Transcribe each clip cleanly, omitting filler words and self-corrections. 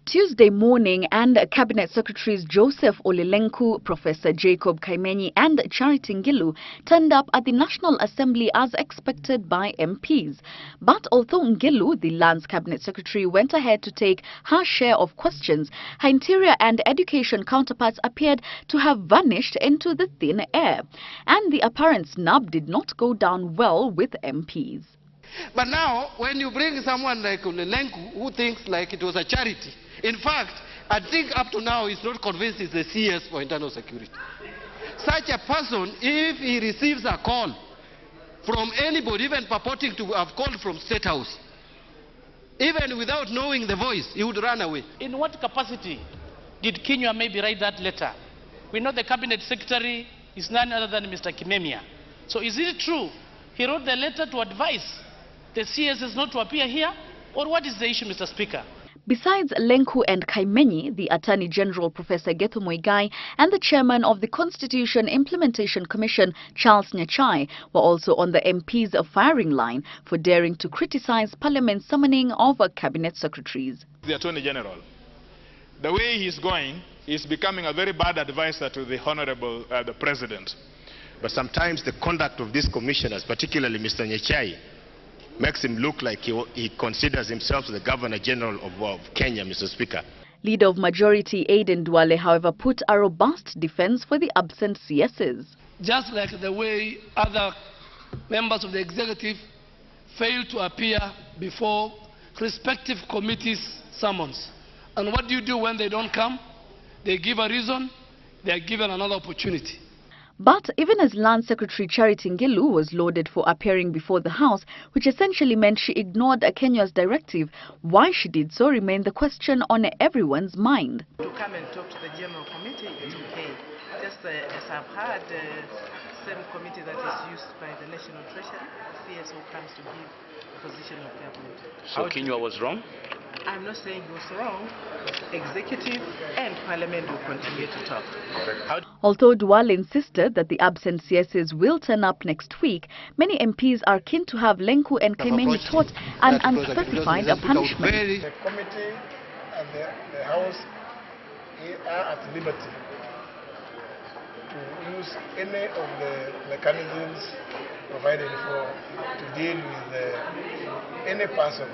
Tuesday morning, and Cabinet Secretaries Joseph Lenku, Professor Jacob Kaimenyi and Charity Ngilu turned up at the National Assembly as expected by MPs. But although Ngilu, the Lands Cabinet Secretary, went ahead to take her share of questions, her interior and education counterparts appeared to have vanished into the thin air. And the apparent snub did not go down well with MPs. But now, when you bring someone like Lenku, who thinks like it was a charity, in fact, I think up to now he's not convinced it's the CS for internal security. Such a person, if he receives a call from anybody, even purporting to have called from State House, even without knowing the voice, he would run away. In what capacity did Kenya maybe write that letter? We know the Cabinet Secretary is none other than Mr. Kimemia. So is it true he wrote the letter to advise the CSs not to appear here? Or what is the issue, Mr. Speaker? Besides Lenku and Kaimenyi, the Attorney General Professor Jacky Maribe and the Chairman of the Constitution Implementation Commission, Charles Nyachai, were also on the MP's firing line for daring to criticize Parliament's summoning of Cabinet Secretaries. The Attorney General, the way he's going, he's becoming a very bad advisor to the Honorable the President. But sometimes the conduct of these commissioners, particularly Mr. Nyachai, makes him look like he considers himself the Governor General of Kenya, Mr. Speaker. Leader of Majority Aiden Duale, however, put a robust defense for the absent CSs. Just like the way other members of the executive fail to appear before respective committees' summons. And what do you do when they don't come? They give a reason, they are given another opportunity. But even as Land Secretary Charity Ngilu was lauded for appearing before the House, which essentially meant she ignored Kenya's directive, why she did so remained the question on everyone's mind. To come and talk to the General Committee, it's okay. Just as I've heard, same committee that is used by the National Treasury, CSO comes to give position of government. So Kenya was wrong? I'm not saying he was wrong. Executive and Parliament will continue to talk. Although Duale insisted that the absent CSs will turn up next week, many MPs are keen to have Lenku and Kaimenyi taught an unspecified punishment. The committee and the House are at liberty to use any of the mechanisms provided for to deal with any person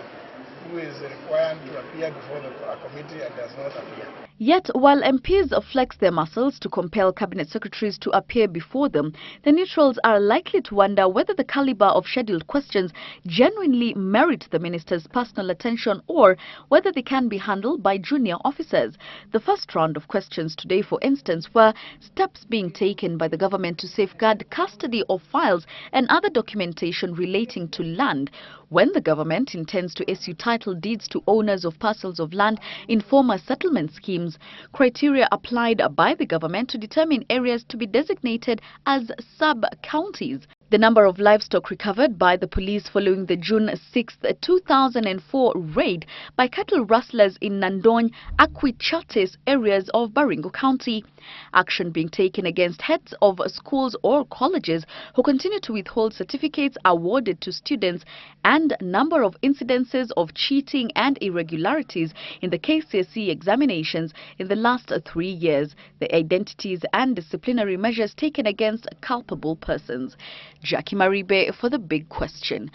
who is required to appear before the committee and does not appear. Yet, while MPs flex their muscles to compel Cabinet Secretaries to appear before them, the neutrals are likely to wonder whether the caliber of scheduled questions genuinely merit the minister's personal attention or whether they can be handled by junior officers. The first round of questions today, for instance, were steps being taken by the government to safeguard custody of files and other documentation relating to land, when the government intends to issue title deeds to owners of parcels of land in former settlement schemes, criteria applied by the government to determine areas to be designated as sub-counties. The number of livestock recovered by the police following the June 6, 2004 raid by cattle rustlers in Nandony, Akwichates areas of Baringo County. Action being taken against heads of schools or colleges who continue to withhold certificates awarded to students, and number of incidences of cheating and irregularities in the KCSE examinations in the last 3 years, the identities and disciplinary measures taken against culpable persons. Jacky Maribe for The Big Question.